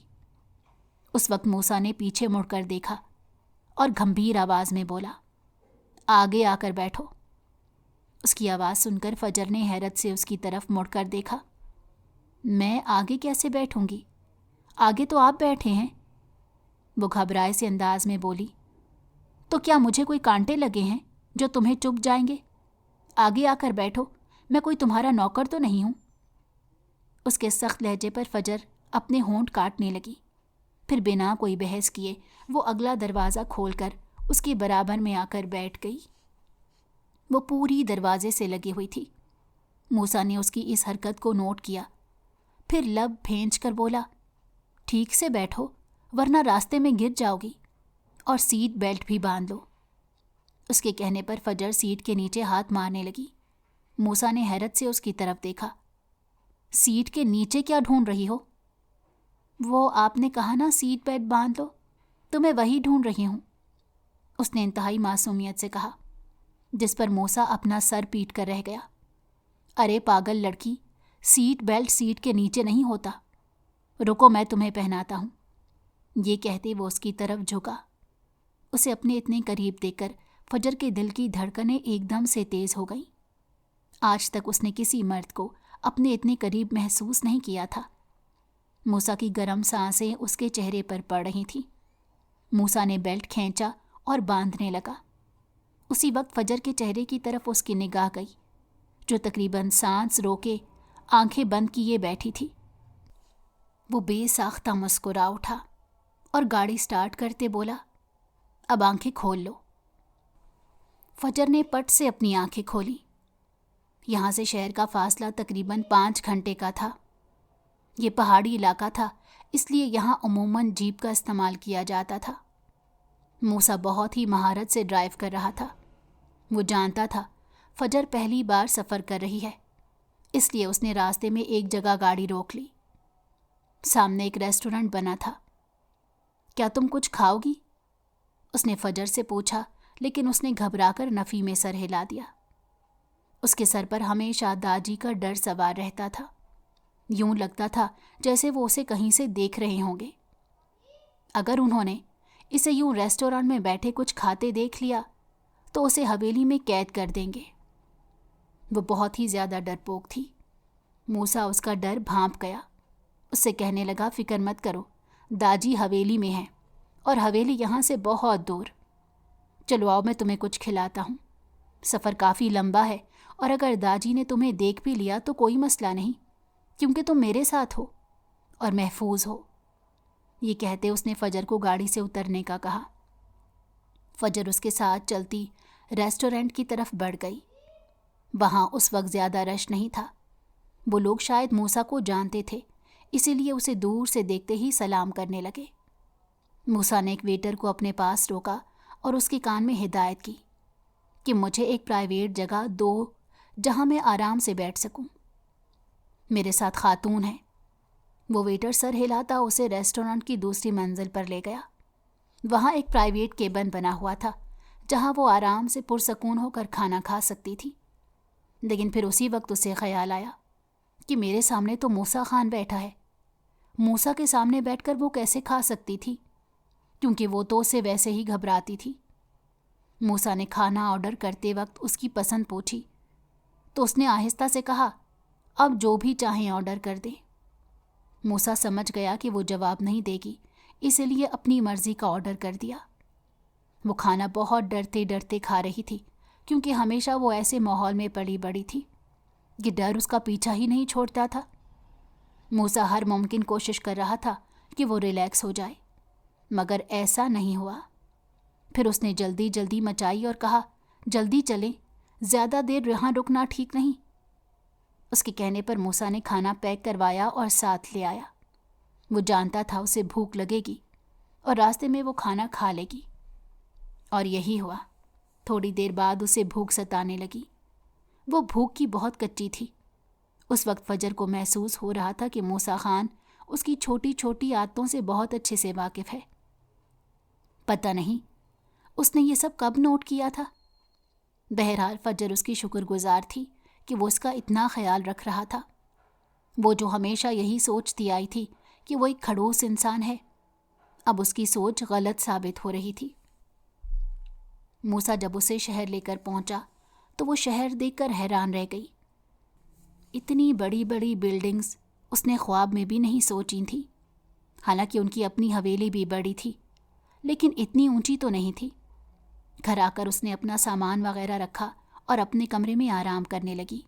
اس وقت موسیٰ نے پیچھے مڑ کر دیکھا اور گھمبیر آواز میں بولا، آگے آ کر بیٹھو۔ اس کی آواز سن کر فجر نے حیرت سے اس کی طرف مڑ کر دیکھا۔ میں آگے کیسے بیٹھوں گی؟ آگے تو آپ بیٹھے ہیں۔ وہ گھبرائے سے انداز میں بولی، تو کیا مجھے کوئی کانٹے لگے ہیں جو تمہیں چبھ جائیں گے؟ آگے آ کر بیٹھو، میں کوئی تمہارا نوکر تو نہیں ہوں۔ اس کے سخت لہجے پر فجر اپنے ہونٹ کاٹنے لگی، پھر بنا کوئی بحث کیے وہ اگلا دروازہ کھول کر اس کے برابر میں آ کر بیٹھ گئی۔ وہ پوری دروازے سے لگی ہوئی تھی۔ موسیٰ نے اس کی اس حرکت کو نوٹ کیا، پھر لب بھینچ کر بولا، ٹھیک سے بیٹھو ورنہ راستے میں گر جاؤ گی، اور سیٹ بیلٹ بھی باندھ لو۔ اس کے کہنے پر فجر سیٹ کے نیچے ہاتھ مارنے لگی۔ موسیٰ نے حیرت سے اس کی طرف دیکھا۔ سیٹ کے نیچے کیا ڈھونڈ رہی ہو؟ وہ آپ نے کہا نا سیٹ بیلٹ باندھ لو، تو میں وہی ڈھونڈ رہی ہوں، اس نے انتہائی معصومیت سے کہا، جس پر موسیٰ اپنا سر پیٹ کر رہ گیا۔ ارے پاگل لڑکی، سیٹ بیلٹ سیٹ کے نیچے نہیں ہوتا، رکو میں تمہیں پہناتا ہوں۔ یہ کہتے وہ اس کی طرف جھکا۔ اسے اپنے اتنے قریب دیکھ کر فجر کے دل کی دھڑکنیں ایک دم سے تیز ہو گئیں۔ آج تک اس نے کسی مرد کو اپنے اتنے قریب محسوس نہیں کیا تھا۔ موسیٰ کی گرم سانسیں اس کے چہرے پر پڑ رہی تھیں۔ موسیٰ نے بیلٹ کھینچا اور باندھنے لگا۔ اسی وقت فجر کے چہرے کی طرف اس کی نگاہ گئی۔ جو تقریباً سانس روکے آنکھیں بند کیے بیٹھی تھی۔ وہ بے ساختہ مسکرا اٹھا اور گاڑی سٹارٹ کرتے بولا، اب آنکھیں کھول لو۔ فجر نے پٹ سے اپنی آنکھیں کھولی۔ یہاں سے شہر کا فاصلہ تقریباً 5 گھنٹے کا تھا۔ یہ پہاڑی علاقہ تھا، اس لیے یہاں عموماً جیپ کا استعمال کیا جاتا تھا۔ موسیٰ بہت ہی مہارت سے ڈرائیو کر رہا تھا۔ وہ جانتا تھا فجر پہلی بار سفر کر رہی ہے، اس لیے اس نے راستے میں ایک جگہ گاڑی روک لی۔ سامنے ایک ریسٹورنٹ بنا تھا۔ کیا تم کچھ کھاؤ گی؟ اس نے فجر سے پوچھا، لیکن اس نے گھبرا کر نفی میں سر ہلا دیا۔ اس کے سر پر ہمیشہ داجی کا ڈر سوار رہتا تھا۔ یوں لگتا تھا جیسے وہ اسے کہیں سے دیکھ رہے ہوں گے۔ اگر انہوں نے اسے یوں ریسٹورانٹ میں بیٹھے کچھ کھاتے دیکھ لیا تو اسے حویلی میں قید کر دیں گے۔ وہ بہت ہی زیادہ ڈرپوک تھی۔ موسیٰ اس کا ڈر بھانپ گیا۔ اس سے کہنے لگا، فکر مت کرو، داجی حویلی میں ہے اور حویلی یہاں سے بہت دور۔ چلو آؤ، میں تمہیں کچھ کھلاتا ہوں۔ سفر کافی لمبا ہے اور اگر داجی نے تمہیں دیکھ بھی لیا تو کوئی مسئلہ نہیں، کیونکہ تم میرے ساتھ ہو اور محفوظ ہو۔ یہ کہتے اس نے فجر کو گاڑی سے اترنے کا کہا۔ فجر اس کے ساتھ چلتی ریسٹورنٹ کی طرف بڑھ گئی۔ وہاں اس وقت زیادہ رش نہیں تھا۔ وہ لوگ شاید موسیٰ کو جانتے تھے، اسی لیے اسے دور سے دیکھتے ہی سلام کرنے لگے۔ موسیٰ نے ایک ویٹر کو اپنے پاس روکا اور اس کے کان میں ہدایت کی کہ مجھے ایک پرائیویٹ جگہ دو جہاں میں آرام سے بیٹھ سکوں۔ میرے ساتھ خاتون ہے۔ وہ ویٹر سر ہلاتا اسے ریسٹورنٹ کی دوسری منزل پر لے گیا۔ وہاں ایک پرائیویٹ کیبن بنا ہوا تھا جہاں وہ آرام سے پرسکون ہو کر کھانا کھا سکتی تھی۔ لیکن پھر اسی وقت اسے خیال آیا کہ میرے سامنے تو موسیٰ خان بیٹھا ہے۔ موسیٰ کے سامنے بیٹھ کر وہ کیسے کھا سکتی تھی، کیونکہ وہ تو اسے ویسے ہی گھبراتی تھی۔ موسیٰ نے کھانا آرڈر کرتے وقت اس کی پسند پوچھی تو اس نے آہستہ سے کہا، اب جو بھی چاہیں آرڈر کر دیں۔ موسیٰ سمجھ گیا کہ وہ جواب نہیں دے گی، اسی لیے اپنی مرضی کا آرڈر کر دیا۔ وہ کھانا بہت ڈرتے ڈرتے کھا رہی تھی، کیونکہ ہمیشہ وہ ایسے ماحول میں پلی بڑی تھی۔ یہ ڈر اس کا پیچھا ہی نہیں چھوڑتا تھا۔ موسیٰ ہر ممکن کوشش کر رہا تھا کہ وہ ریلیکس ہو جائے، مگر ایسا نہیں ہوا۔ پھر اس نے جلدی جلدی مچائی اور کہا، جلدی چلیں، زیادہ دیر یہاں رکنا ٹھیک نہیں۔ اس کے کہنے پر موسیٰ نے کھانا پیک کروایا اور ساتھ لے آیا۔ وہ جانتا تھا اسے بھوک لگے گی اور راستے میں وہ کھانا کھا لے گی، اور یہی ہوا۔ تھوڑی دیر بعد اسے بھوک ستانے لگی۔ وہ بھوک کی بہت کچی تھی۔ اس وقت فجر کو محسوس ہو رہا تھا کہ موسیٰ خان اس کی چھوٹی چھوٹی عادتوں سے بہت اچھے سے واقف ہے۔ پتہ نہیں اس نے یہ سب کب نوٹ کیا تھا۔ بہرحال فجر اس کی شکر گزار تھی کہ وہ اس کا اتنا خیال رکھ رہا تھا۔ وہ جو ہمیشہ یہی سوچتی آئی تھی کہ وہ ایک کھڑوس انسان ہے، اب اس کی سوچ غلط ثابت ہو رہی تھی۔ موسیٰ جب اسے شہر لے کر پہنچا تو وہ شہر دیکھ کر حیران رہ گئی۔ اتنی بڑی بڑی بلڈنگز اس نے خواب میں بھی نہیں سوچی تھیں۔ حالانکہ ان کی اپنی حویلی بھی بڑی تھی، لیکن اتنی اونچی تو نہیں تھی۔ گھر آ کر اس نے اپنا سامان وغیرہ رکھا اور اپنے کمرے میں آرام کرنے لگی۔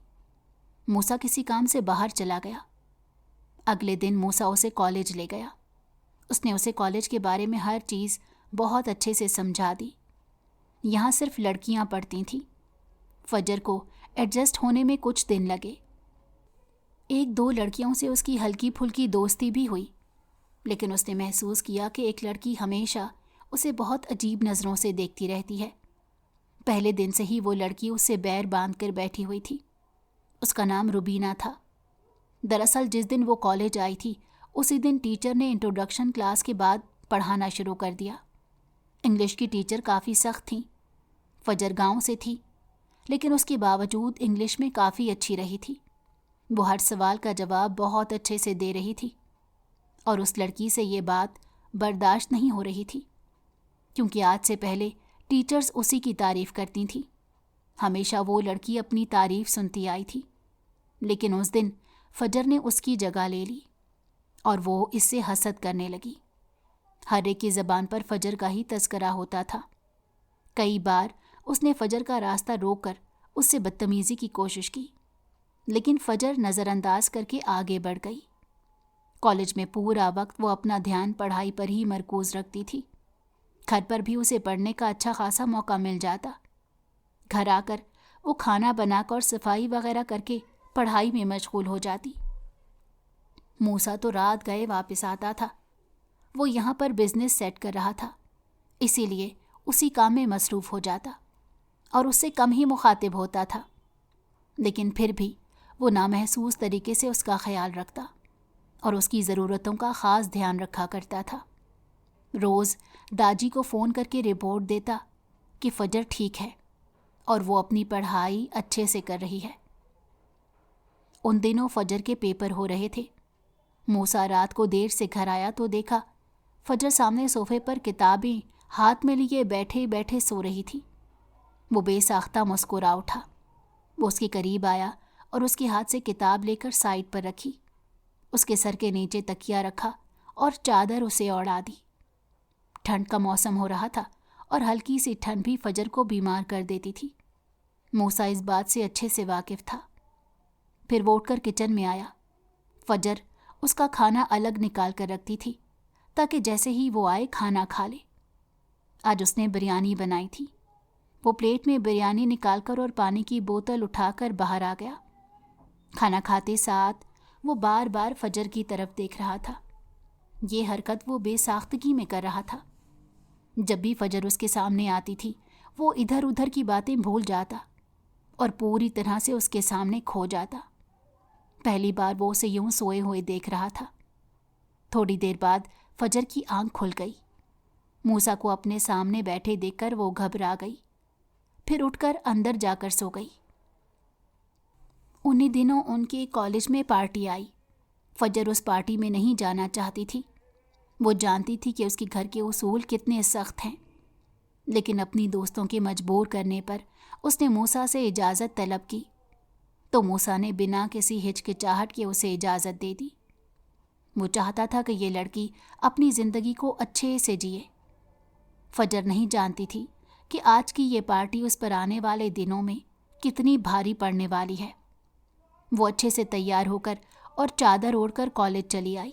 موسیٰ کسی کام سے باہر چلا گیا۔ اگلے دن موسیٰ اسے کالج لے گیا۔ اس نے اسے کالج کے بارے میں ہر چیز بہت اچھے سے سمجھا دی۔ یہاں صرف لڑکیاں پڑھتی تھیں۔ فجر کو ایڈجسٹ ہونے میں کچھ دن لگے۔ ایک دو لڑکیوں سے اس کی ہلکی پھلکی دوستی بھی ہوئی، لیکن اس نے محسوس کیا کہ ایک لڑکی ہمیشہ اسے بہت عجیب نظروں سے دیکھتی رہتی ہے۔ پہلے دن سے ہی وہ لڑکی اس سے بیر باندھ کر بیٹھی ہوئی تھی۔ اس کا نام روبینہ تھا۔ دراصل جس دن وہ کالج آئی تھی اسی دن ٹیچر نے انٹروڈکشن کلاس کے بعد پڑھانا شروع کر دیا۔ انگلش کی ٹیچر کافی سخت تھیں۔ فجر گاؤں سے تھی، لیکن اس کے باوجود انگلش میں کافی اچھی رہی تھی۔ وہ ہر سوال کا جواب بہت اچھے سے دے رہی تھی، اور اس لڑکی سے یہ بات برداشت نہیں ہو رہی تھی، کیونکہ آج سے پہلے ٹیچرز اسی کی تعریف کرتی تھیں۔ ہمیشہ وہ لڑکی اپنی تعریف سنتی آئی تھی، لیکن اس دن فجر نے اس کی جگہ لے لی اور وہ اس سے حسد کرنے لگی۔ ہر ایک کی زبان پر فجر کا ہی تذکرہ ہوتا تھا۔ کئی بار اس نے فجر کا راستہ روک کر اس سے بدتمیزی کی کوشش کی، لیکن فجر نظر انداز کر کے آگے بڑھ گئی۔ کالج میں پورا وقت وہ اپنا دھیان پڑھائی پر ہی مرکوز رکھتی تھی۔ گھر پر بھی اسے پڑھنے کا اچھا خاصا موقع مل جاتا۔ گھر آ کر وہ کھانا بنا کر اور صفائی وغیرہ کر کے پڑھائی میں مشغول ہو جاتی۔ موسیٰ تو رات گئے واپس آتا تھا۔ وہ یہاں پر بزنس سیٹ کر رہا تھا، اسی لیے اسی کام میں مصروف ہو جاتا اور اس سے کم ہی مخاطب ہوتا تھا، لیکن پھر بھی وہ نامحسوس طریقے سے اس کا خیال رکھتا اور اس کی ضرورتوں کا خاص دھیان رکھا کرتا تھا۔ روز داجی کو فون کر کے رپورٹ دیتا کہ فجر ٹھیک ہے اور وہ اپنی پڑھائی اچھے سے کر رہی ہے۔ ان دنوں فجر کے پیپر ہو رہے تھے۔ موسیٰ رات کو دیر سے گھر آیا تو دیکھا فجر سامنے صوفے پر کتابیں ہاتھ میں لیے بیٹھے بیٹھے سو رہی تھی۔ وہ بے ساختہ مسکرا اٹھا۔ وہ اس کے قریب آیا اور اس کے ہاتھ سے کتاب لے کر سائڈ پر رکھی، اس کے سر کے نیچے تکیہ رکھا اور چادر اسے اوڑھا دی۔ ٹھنڈ کا موسم ہو رہا تھا اور ہلکی سی ٹھنڈ بھی فجر کو بیمار کر دیتی تھی۔ موسیٰ اس بات سے اچھے سے واقف تھا۔ پھر وہ اٹھ کر کچن میں آیا۔ فجر اس کا کھانا الگ نکال کر رکھتی تھی تاکہ جیسے ہی وہ آئے کھانا کھا لے۔ آج اس نے بریانی بنائی تھی۔ وہ پلیٹ میں بریانی نکال کر اور پانی کی بوتل اٹھا کر باہر آ گیا۔ کھانا کھاتے ساتھ وہ بار بار فجر کی طرف دیکھ رہا تھا۔ یہ حرکت وہ بے ساختگی میں کر رہا تھا۔ جب بھی فجر اس کے سامنے آتی تھی وہ ادھر ادھر کی باتیں بھول جاتا اور پوری طرح سے اس کے سامنے کھو جاتا۔ پہلی بار وہ اسے یوں سوئے ہوئے دیکھ رہا تھا۔ تھوڑی دیر بعد فجر کی آنکھ کھل گئی۔ موسیٰ کو اپنے سامنے بیٹھے دیکھ کر وہ گھبرا گئی، پھر اٹھ کر اندر جا کر سو گئی۔ انہی دنوں ان کے کالج میں پارٹی آئی۔ فجر اس پارٹی میں نہیں جانا چاہتی تھی۔ وہ جانتی تھی کہ اس کے گھر کے اصول کتنے سخت ہیں، لیکن اپنی دوستوں کے مجبور کرنے پر اس نے موسیٰ سے اجازت طلب کی تو موسیٰ نے بنا کسی ہچکچاہٹ کے اسے اجازت دے دی۔ وہ چاہتا تھا کہ یہ لڑکی اپنی زندگی کو اچھے سے جیے۔ فجر نہیں جانتی تھی کہ آج کی یہ پارٹی اس پر آنے والے دنوں میں کتنی بھاری پڑنے والی ہے۔ وہ اچھے سے تیار ہو کر اور چادر اوڑھ کر کالج چلی آئی،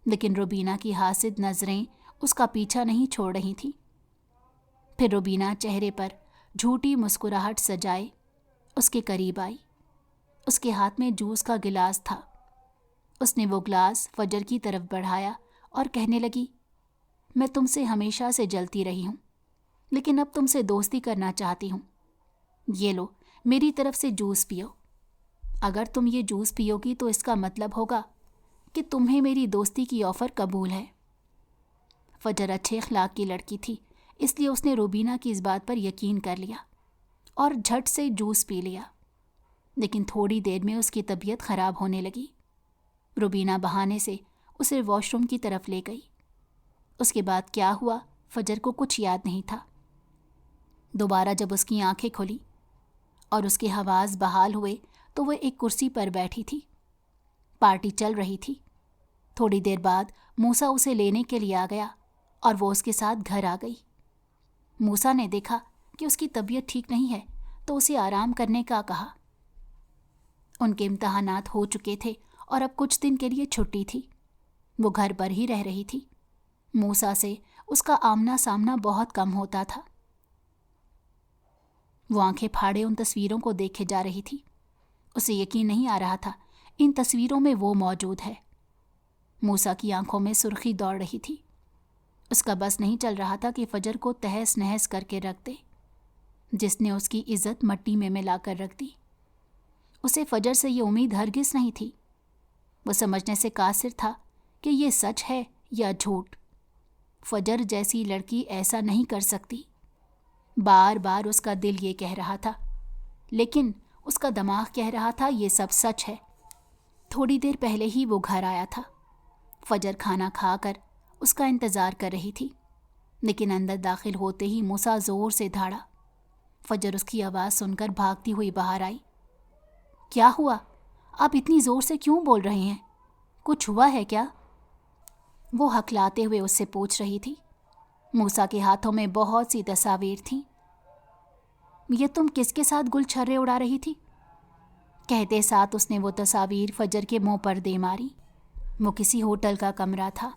لیکن روبینہ کی حاسد نظریں اس کا پیچھا نہیں چھوڑ رہی تھیں۔ پھر روبینہ چہرے پر جھوٹی مسکراہٹ سجائے اس کے قریب آئی۔ اس کے ہاتھ میں جوس کا گلاس تھا۔ اس نے وہ گلاس فجر کی طرف بڑھایا اور کہنے لگی، میں تم سے ہمیشہ سے جلتی رہی ہوں، لیکن اب تم سے دوستی کرنا چاہتی ہوں۔ یہ لو، میری طرف سے جوس پیو۔ اگر تم یہ جوس پیو گی تو اس کا مطلب ہوگا کہ تمہیں میری دوستی کی آفر قبول ہے۔ فجر اچھے اخلاق کی لڑکی تھی، اس لیے اس نے روبینہ کی اس بات پر یقین کر لیا اور جھٹ سے جوس پی لیا، لیکن تھوڑی دیر میں اس کی طبیعت خراب ہونے لگی۔ روبینہ بہانے سے اسے واش روم کی طرف لے گئی۔ اس کے بعد کیا ہوا فجر کو کچھ یاد نہیں تھا۔ دوبارہ جب اس کی آنکھیں کھلی اور اس کے حواس بحال ہوئے تو وہ ایک کرسی پر بیٹھی تھی۔ پارٹی چل رہی تھی۔ تھوڑی دیر بعد موسیٰ اسے لینے کے لیے آ گیا اور وہ اس کے ساتھ گھر آ گئی۔ موسیٰ نے دیکھا کہ اس کی طبیعت ٹھیک نہیں ہے تو اسے آرام کرنے کا کہا۔ ان کے امتحانات ہو چکے تھے اور اب کچھ دن کے لیے چھٹی تھی۔ وہ گھر پر ہی رہ رہی تھی۔ موسیٰ سے اس کا آمنا سامنا بہت کم ہوتا تھا۔ وہ آنکھیں پھاڑے ان تصویروں کو دیکھے جا رہی تھی۔ اسے یقین نہیں آ رہا تھا ان تصویروں میں وہ موجود ہے۔ موسیٰ کی آنکھوں میں سرخی دوڑ رہی تھی۔ اس کا بس نہیں چل رہا تھا کہ فجر کو تہس نہس کر کے رکھ دے، جس نے اس کی عزت مٹی میں ملا کر رکھ دی۔ اسے فجر سے یہ امید ہرگز نہیں تھی۔ وہ سمجھنے سے قاصر تھا کہ یہ سچ ہے یا جھوٹ۔ فجر جیسی لڑکی ایسا نہیں کر سکتی۔ بار بار اس کا دل یہ کہہ رہا تھا، لیکن اس کا دماغ کہہ رہا تھا یہ سب سچ ہے۔ تھوڑی دیر پہلے ہی وہ گھر آیا تھا۔ فجر کھانا کھا کر اس کا انتظار کر رہی تھی، لیکن اندر داخل ہوتے ہی موسیٰ زور سے دھاڑا۔ فجر اس کی آواز سن کر بھاگتی ہوئی باہر آئی۔ کیا ہوا؟ آپ اتنی زور سے کیوں بول رہے ہیں؟ کچھ ہوا ہے کیا؟ وہ ہکلاتے ہوئے اس سے پوچھ رہی تھی۔ موسیٰ کے ہاتھوں میں بہت سی تصاویر تھیں۔ یہ تم کس کے ساتھ گل چھرے اڑا رہی تھی؟ کہتے ساتھ اس نے وہ تصاویر فجر کے منہ پر دے ماری۔ وہ کسی ہوٹل کا کمرہ تھا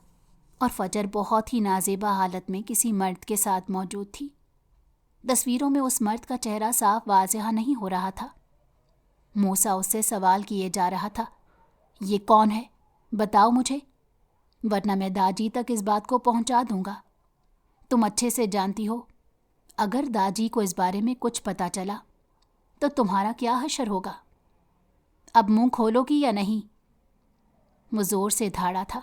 اور فجر بہت ہی نازیبا حالت میں کسی مرد کے ساتھ موجود تھی۔ تصویروں میں اس مرد کا چہرہ صاف واضح نہیں ہو رہا تھا۔ موسیٰ اس سے سوال کیے جا رہا تھا، یہ کون ہے؟ بتاؤ مجھے، ورنہ میں داجی تک اس بات کو پہنچا دوں گا۔ تم اچھے سے جانتی ہو، اگر داجی کو اس بارے میں کچھ پتہ چلا تو تمہارا کیا حشر ہوگا؟ اب منہ کھولو گی یا نہیں؟ وہ زور سے دھاڑا تھا۔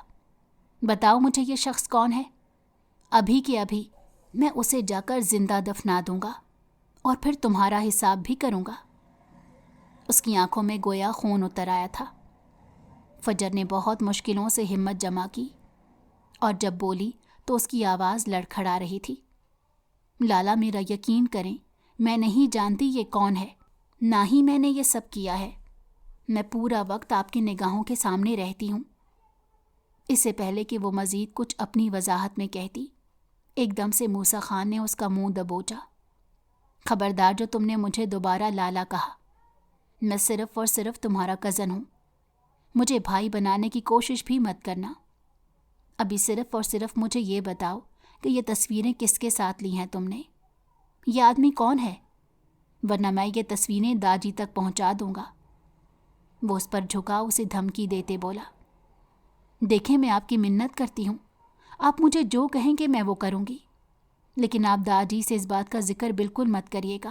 بتاؤ مجھے یہ شخص کون ہے؟ ابھی کے ابھی میں اسے جا کر زندہ دفنا دوں گا اور پھر تمہارا حساب بھی کروں گا۔ اس کی آنکھوں میں گویا خون اتر آیا تھا۔ فجر نے بہت مشکلوں سے ہمت جمع کی اور جب بولی تو اس کی آواز لڑکھڑا رہی تھی۔ لالا میرا یقین کریں، میں نہیں جانتی یہ کون ہے، نہ ہی میں نے یہ سب کیا ہے۔ میں پورا وقت آپ کی نگاہوں کے سامنے رہتی ہوں۔ اس سے پہلے کہ وہ مزید کچھ اپنی وضاحت میں کہتی، ایک دم سے موسیٰ خان نے اس کا منہ دبوچا۔ خبردار جو تم نے مجھے دوبارہ لالا کہا، میں صرف اور صرف تمہارا کزن ہوں۔ مجھے بھائی بنانے کی کوشش بھی مت کرنا۔ ابھی صرف اور صرف مجھے یہ بتاؤ کہ یہ تصویریں کس کے ساتھ لی ہیں تم نے؟ یہ آدمی کون ہے؟ ورنہ میں یہ تصویریں داجی تک پہنچا دوں گا۔ وہ اس پر جھکا اسے دھمکی دیتے بولا، دیکھیں میں آپ کی منت کرتی ہوں، آپ مجھے جو کہیں گے میں وہ کروں گی، لیکن آپ داجی سے اس بات کا ذکر بالکل مت کریے گا۔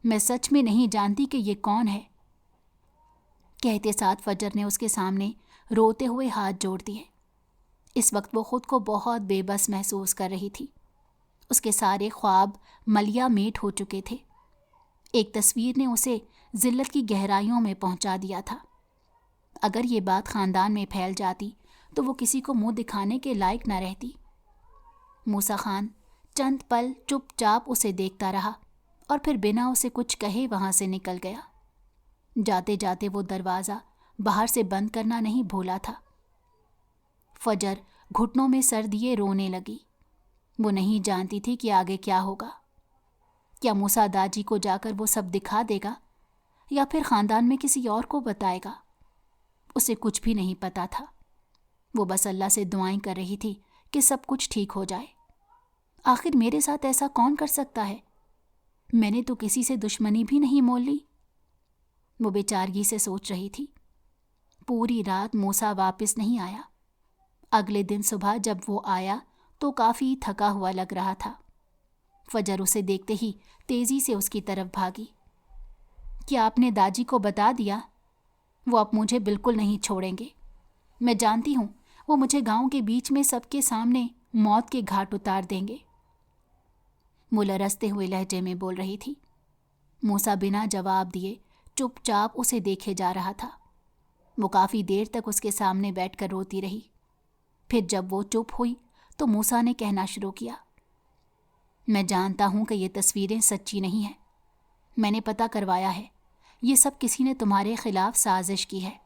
میں سچ میں نہیں جانتی کہ یہ کون ہے۔ کہتے ساتھ فجر نے اس کے سامنے روتے ہوئے ہاتھ جوڑ دیے۔ اس وقت وہ خود کو بہت بے بس محسوس کر رہی تھی۔ اس کے سارے خواب ملیا میٹ ہو چکے تھے۔ ایک تصویر نے اسے ذلت کی گہرائیوں میں پہنچا دیا تھا۔ اگر یہ بات خاندان میں پھیل جاتی تو وہ کسی کو منہ دکھانے کے لائق نہ رہتی۔ موسیٰ خان چند پل چپ چاپ اسے دیکھتا رہا اور پھر بنا اسے کچھ کہے وہاں سے نکل گیا۔ جاتے جاتے وہ دروازہ باہر سے بند کرنا نہیں بھولا تھا۔ فجر گھٹنوں میں سر دیے رونے لگی۔ وہ نہیں جانتی تھی کہ آگے کیا ہوگا۔ کیا موسیٰ داجی کو جا کر وہ سب دکھا دے گا یا پھر خاندان میں کسی اور کو بتائے گا؟ اسے کچھ بھی نہیں پتا تھا۔ وہ بس اللہ سے دعائیں کر رہی تھی کہ سب کچھ ٹھیک ہو جائے۔ آخر میرے ساتھ ایسا کون کر سکتا ہے؟ میں نے تو کسی سے دشمنی بھی نہیں مول لی۔ وہ بیچارگی سے سوچ رہی تھی۔ پوری رات موسیٰ واپس نہیں آیا۔ اگلے دن صبح جب وہ آیا تو کافی تھکا ہوا لگ رہا تھا۔ فجر اسے دیکھتے ہی تیزی سے اس کی طرف بھاگی۔ کیا آپ نے داجی کو بتا دیا؟ وہ اب مجھے بالکل نہیں چھوڑیں گے۔ میں جانتی ہوں وہ مجھے گاؤں کے بیچ میں سب کے سامنے موت کے گھاٹ اتار دیں گے۔ وہ لرزتے ہوئے لہجے میں بول رہی تھی۔ موسیٰ بنا جواب دیے چپ چاپ اسے دیکھے جا رہا تھا۔ وہ کافی دیر تک اس کے سامنے بیٹھ کر روتی رہی۔ پھر جب وہ چپ ہوئی تو موسیٰ نے کہنا شروع کیا، میں جانتا ہوں کہ یہ تصویریں سچی نہیں ہیں۔ میں نے پتہ کروایا ہے، یہ سب کسی نے تمہارے خلاف سازش کی ہے۔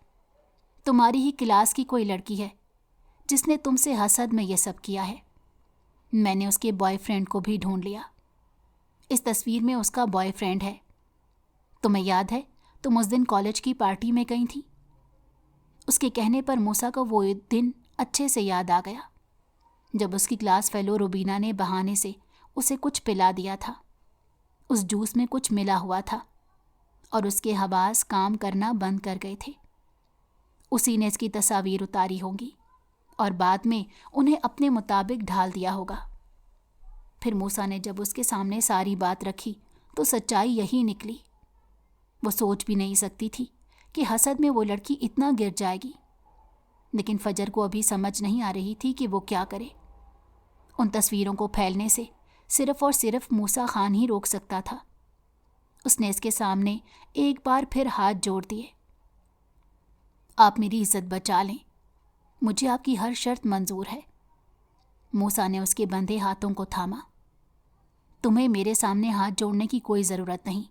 تمہاری ہی کلاس کی کوئی لڑکی ہے جس نے تم سے حسد میں یہ سب کیا ہے۔ میں نے اس کے بوائے فرینڈ کو بھی ڈھونڈ لیا۔ اس تصویر میں اس کا بوائے فرینڈ ہے۔ تمہیں یاد ہے تم اس دن کالج کی پارٹی میں گئی تھی؟ اس کے کہنے پر موسیٰ کو وہ دن اچھے سے یاد آ گیا جب اس کی کلاس فیلو روبینہ نے بہانے سے اسے کچھ پلا دیا تھا۔ اس جوس میں کچھ ملا ہوا تھا اور اس کے حواس کام کرنا بند کر گئے تھے۔ اسی نے اس کی تصاویر اتاری ہوں گی اور بعد میں انہیں اپنے مطابق ڈھال دیا ہوگا۔ پھر موسیٰ نے جب اس کے سامنے ساری بات رکھی تو سچائی یہی نکلی۔ وہ سوچ بھی نہیں سکتی تھی کہ حسد میں وہ لڑکی اتنا گر جائے گی، لیکن فجر کو ابھی سمجھ نہیں آ رہی تھی کہ وہ کیا کرے۔ ان تصویروں کو پھیلنے سے صرف اور صرف موسیٰ خان ہی روک سکتا تھا۔ اس نے اس کے سامنے ایک بار پھر ہاتھ جوڑ دیے۔ آپ میری عزت بچا لیں، مجھے آپ کی ہر شرط منظور ہے۔ موسیٰ نے اس کے بندھے ہاتھوں کو تھاما۔ تمہیں میرے سامنے ہاتھ جوڑنے کی کوئی ضرورت نہیں۔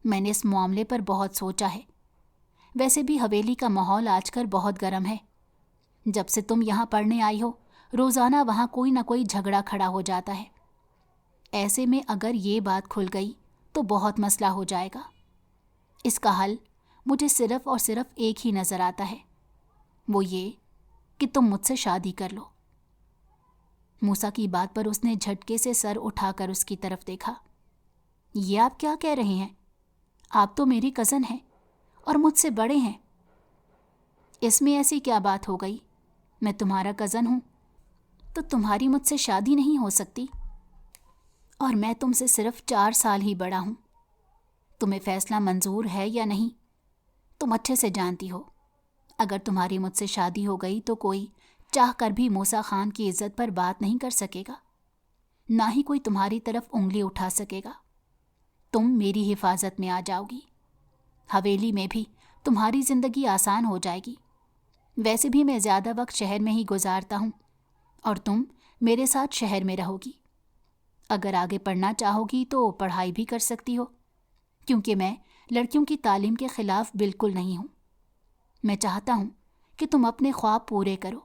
میں نے اس معاملے پر بہت سوچا ہے۔ ویسے بھی حویلی کا ماحول آج کل بہت گرم ہے۔ جب سے تم یہاں پڑھنے آئی ہو روزانہ وہاں کوئی نہ کوئی جھگڑا کھڑا ہو جاتا ہے۔ ایسے میں اگر یہ بات کھل گئی تو بہت مسئلہ ہو جائے گا۔ اس کا حل مجھے صرف اور صرف ایک ہی نظر آتا ہے، وہ یہ کہ تم مجھ سے شادی کر لو۔ موسیٰ کی بات پر اس نے جھٹکے سے سر اٹھا کر اس کی طرف دیکھا۔ یہ آپ کیا کہہ رہے ہیں؟ آپ تو میری کزن ہیں اور مجھ سے بڑے ہیں۔ اس میں ایسی کیا بات ہو گئی؟ میں تمہارا کزن ہوں تو تمہاری مجھ سے شادی نہیں ہو سکتی، اور میں تم سے صرف 4 سال ہی بڑا ہوں۔ تمہیں فیصلہ منظور ہے یا نہیں؟ تم اچھے سے جانتی ہو اگر تمہاری مجھ سے شادی ہو گئی تو کوئی چاہ کر بھی موسیٰ خان کی عزت پر بات نہیں کر سکے گا، نہ ہی کوئی تمہاری طرف انگلی اٹھا سکے گا۔ تم میری حفاظت میں آ جاؤ گی، حویلی میں بھی تمہاری زندگی آسان ہو جائے گی۔ ویسے بھی میں زیادہ وقت شہر میں ہی گزارتا ہوں اور تم میرے ساتھ شہر میں رہو گی۔ اگر آگے پڑھنا چاہو گی تو پڑھائی بھی کر سکتی ہو، کیونکہ میں لڑکیوں کی تعلیم کے خلاف بالکل نہیں ہوں۔ میں چاہتا ہوں کہ تم اپنے خواب پورے کرو۔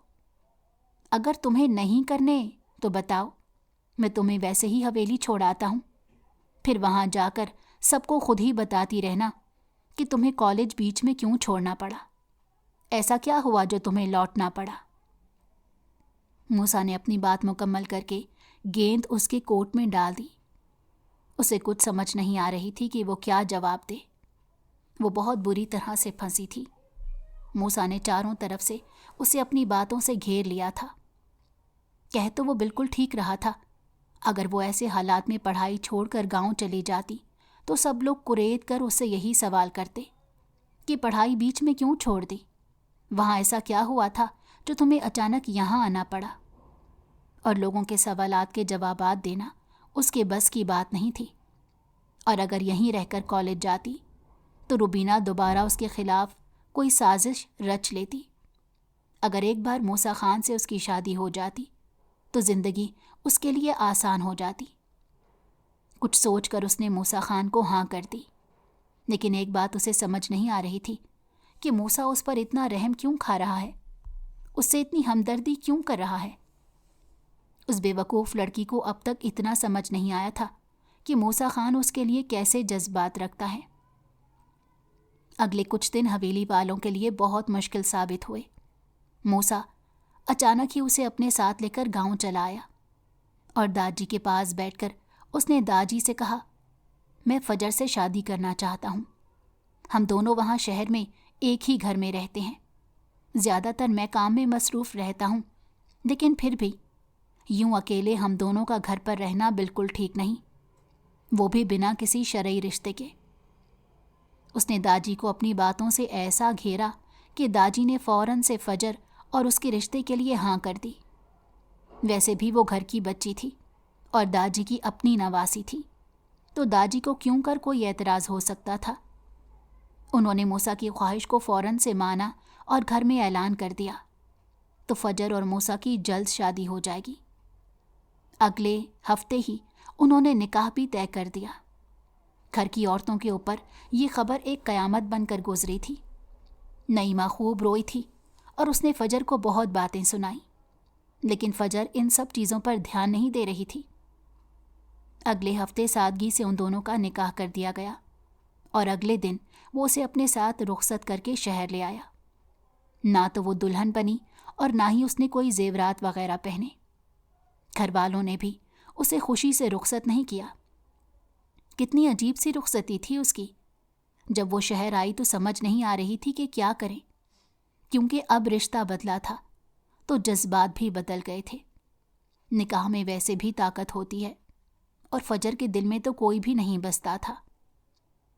اگر تمہیں نہیں کرنے تو بتاؤ، میں تمہیں ویسے ہی حویلی چھوڑ آتا ہوں، پھر وہاں جا کر سب کو خود ہی بتاتی رہنا کہ تمہیں کالج بیچ میں کیوں چھوڑنا پڑا، ایسا کیا ہوا جو تمہیں لوٹنا پڑا۔ موسیٰ نے اپنی بات مکمل کر کے گیند اس کے کوٹ میں ڈال دی۔ اسے کچھ سمجھ نہیں آ رہی تھی کہ وہ کیا جواب دے۔ وہ بہت بری طرح سے پھنسی تھی۔ موسیٰ نے چاروں طرف سے اسے اپنی باتوں سے گھیر لیا تھا۔ کہہ تو وہ بالکل ٹھیک رہا تھا۔ اگر وہ ایسے حالات میں پڑھائی چھوڑ کر گاؤں چلی جاتی تو سب لوگ کرید کر اس سے یہی سوال کرتے کہ پڑھائی بیچ میں کیوں چھوڑ دی؟ وہاں ایسا کیا ہوا تھا جو تمہیں اچانک یہاں آنا پڑا؟ اور لوگوں کے سوالات کے جوابات دینا اس کے بس کی بات نہیں تھی۔ اور اگر یہیں رہ کر کالج جاتی تو روبینہ دوبارہ اس کے خلاف کوئی سازش رچ لیتی۔ اگر ایک بار موسیٰ خان سے اس کی شادی ہو جاتی تو زندگی اس کے لیے آسان ہو جاتی۔ کچھ سوچ کر اس نے موسیٰ خان کو ہاں کر دی، لیکن ایک بات اسے سمجھ نہیں آ رہی تھی کہ موسیٰ اس پر اتنا رحم کیوں کھا رہا ہے، اس سے اتنی ہمدردی کیوں کر رہا ہے۔ اس بے وقوف لڑکی کو اب تک اتنا سمجھ نہیں آیا تھا کہ موسیٰ خان اس کے لیے کیسے جذبات رکھتا ہے۔ اگلے کچھ دن حویلی والوں کے لیے بہت مشکل ثابت ہوئے۔ موسیٰ اچانک ہی اسے اپنے ساتھ لے کر گاؤں چلا آیا اور داجی کے پاس بیٹھ کر اس نے داجی سے کہا، میں فجر سے شادی کرنا چاہتا ہوں۔ ہم دونوں وہاں شہر میں ایک ہی گھر میں رہتے ہیں۔ زیادہ تر میں کام میں مصروف رہتا ہوں، لیکن پھر بھی یوں اکیلے ہم دونوں کا گھر پر رہنا بالکل ٹھیک نہیں، وہ بھی بنا کسی شرعی رشتے کے۔ اس نے داجی کو اپنی باتوں سے ایسا گھیرا کہ داجی نے فوراً سے فجر اور اس کے رشتے کے لیے ہاں کر دی۔ ویسے بھی وہ گھر کی بچی تھی اور داجی کی اپنی نواسی تھی، تو داجی کو کیوں کر کوئی اعتراض ہو سکتا تھا۔ انہوں نے موسیٰ کی خواہش کو فوراً سے مانا اور گھر میں اعلان کر دیا، تو فجر اور موسیٰ کی جلد شادی ہو جائے گی۔ اگلے ہفتے ہی انہوں نے نکاح بھی طے کر دیا۔ گھر کی عورتوں کے اوپر یہ خبر ایک قیامت بن کر گزری تھی۔ نعیمہ خوب روئی تھی اور اس نے فجر کو بہت باتیں سنائیں، لیکن فجر ان سب چیزوں پر دھیان نہیں دے رہی تھی۔ اگلے ہفتے سادگی سے ان دونوں کا نکاح کر دیا گیا اور اگلے دن وہ اسے اپنے ساتھ رخصت کر کے شہر لے آیا۔ نہ تو وہ دلہن بنی اور نہ ہی اس نے کوئی زیورات وغیرہ پہنے۔ گھر والوں نے بھی اسے خوشی سے رخصت نہیں کیا۔ کتنی عجیب سی رخصتی تھی اس کی۔ جب وہ شہر آئی تو سمجھ نہیں آ رہی تھی کہ کیا کریں، کیونکہ اب رشتہ بدلا تھا تو جذبات بھی بدل گئے تھے۔ نکاح میں ویسے بھی طاقت ہوتی ہے اور فجر کے دل میں تو کوئی بھی نہیں بستا تھا۔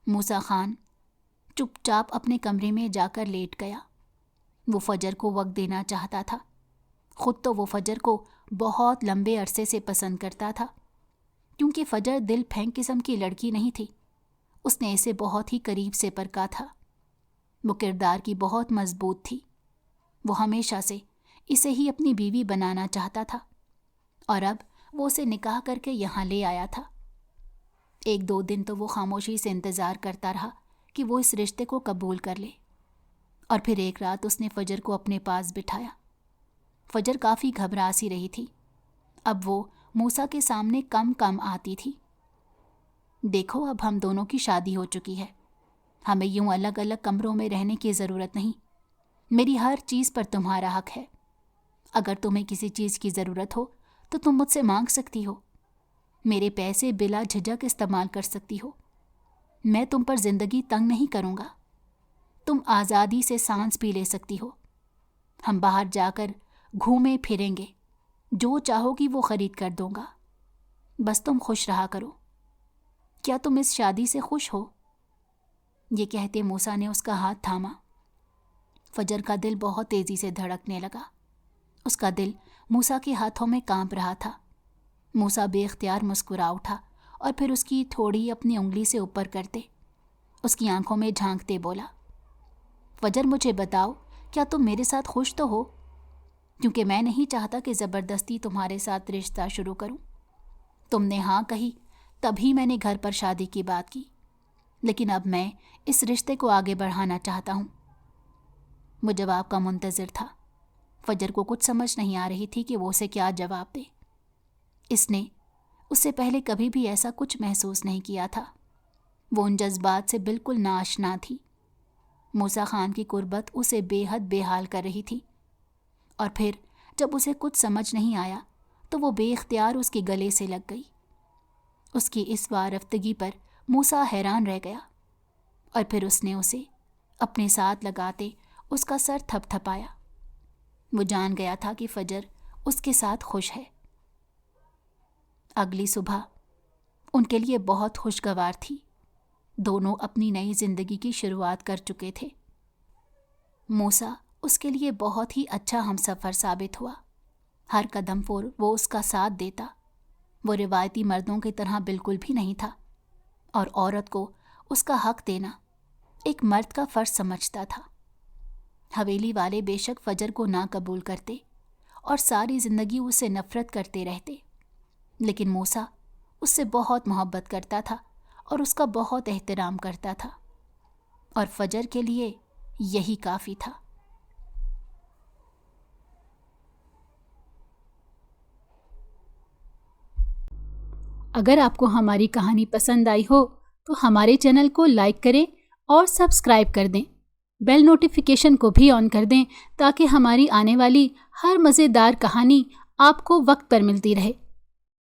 موسیٰ خان چپ چاپ اپنے کمرے میں جا کر لیٹ گیا۔ وہ فجر کو وقت دینا چاہتا تھا۔ خود تو وہ فجر کو بہت لمبے عرصے سے پسند کرتا تھا، کیونکہ فجر دل پھینک قسم کی لڑکی نہیں تھی۔ اس نے اسے بہت ہی قریب سے پرکھا تھا۔ وہ کردار کی بہت مضبوط تھی۔ وہ ہمیشہ سے اسے ہی اپنی بیوی بنانا چاہتا تھا اور اب وہ اسے نکاح کر کے یہاں لے آیا تھا۔ 1-2 دن تو وہ خاموشی سے انتظار کرتا رہا کہ وہ اس رشتے کو قبول کر لے، اور پھر ایک رات اس نے فجر کو اپنے پاس بٹھایا۔ فجر کافی گھبرا سی رہی تھی۔ اب وہ موسیٰ کے سامنے کم آتی تھی۔ دیکھو اب ہم دونوں کی شادی ہو چکی ہے، ہمیں یوں الگ الگ کمروں میں رہنے کی ضرورت نہیں. میری ہر چیز پر تمہارا حق ہے. اگر تمہیں کسی چیز کی ضرورت ہو تو تم مجھ سے مانگ سکتی ہو. میرے پیسے بلا جھجک استعمال کر سکتی ہو. میں تم پر زندگی تنگ نہیں کروں گا. تم آزادی سے سانس بھی لے سکتی ہو. ہم باہر جا کر گھومیں پھریں گے. جو چاہو گی وہ خرید کر دوں گا. بس تم خوش رہا کرو. کیا تم اس شادی سے خوش ہو؟ یہ کہتے موسیٰ نے اس کا ہاتھ تھاما. فجر کا دل بہت تیزی سے دھڑکنے لگا. اس کا دل موسیٰ کے ہاتھوں میں کانپ رہا تھا. موسیٰ بے اختیار مسکرا اٹھا اور پھر اس کی تھوڑی اپنی انگلی سے اوپر کرتے اس کی آنکھوں میں جھانکتے بولا، فجر مجھے بتاؤ، کیا تم میرے ساتھ خوش تو ہو؟ کیونکہ میں نہیں چاہتا کہ زبردستی تمہارے ساتھ رشتہ شروع کروں. تم نے ہاں کہی تبھی میں نے گھر پر شادی کی بات کی، لیکن اب میں اس رشتے کو آگے بڑھانا چاہتا ہوں. وہ جواب کا منتظر تھا. فجر کو کچھ سمجھ نہیں آ رہی تھی کہ وہ اسے کیا جواب دے. اس نے اس سے پہلے کبھی بھی ایسا کچھ محسوس نہیں کیا تھا. وہ ان جذبات سے بالکل ناآشنا تھی. موسیٰ خان کی قربت اسے بے حد بے حال کر رہی تھی. اور پھر جب اسے کچھ سمجھ نہیں آیا تو وہ بے اختیار اس کے گلے سے لگ گئی. اس کی اس وارفتگی پر موسیٰ حیران رہ گیا اور پھر اس نے اسے اپنے ساتھ لگاتے اس کا سر تھپ تھپایا. وہ جان گیا تھا کہ فجر اس کے ساتھ خوش ہے. اگلی صبح ان کے لیے بہت خوشگوار تھی. دونوں اپنی نئی زندگی کی شروعات کر چکے تھے. موسیٰ اس کے لیے بہت ہی اچھا ہمسفر ثابت ہوا. ہر قدم پر وہ اس کا ساتھ دیتا. وہ روایتی مردوں کی طرح بالکل بھی نہیں تھا اور عورت کو اس کا حق دینا ایک مرد کا فرض سمجھتا تھا. حویلی والے بے شک فجر کو نہ قبول کرتے اور ساری زندگی اس سے نفرت کرتے رہتے، لیکن موسیٰ اس سے بہت محبت کرتا تھا اور اس کا بہت احترام کرتا تھا، اور فجر کے لیے یہی کافی تھا. اگر آپ کو ہماری کہانی پسند آئی ہو تو ہمارے چینل کو لائک کریں اور سبسکرائب کر دیں. بیل نوٹیفیکیشن کو بھی آن کر دیں تاکہ ہماری آنے والی ہر مزیدار کہانی آپ کو وقت پر ملتی رہے.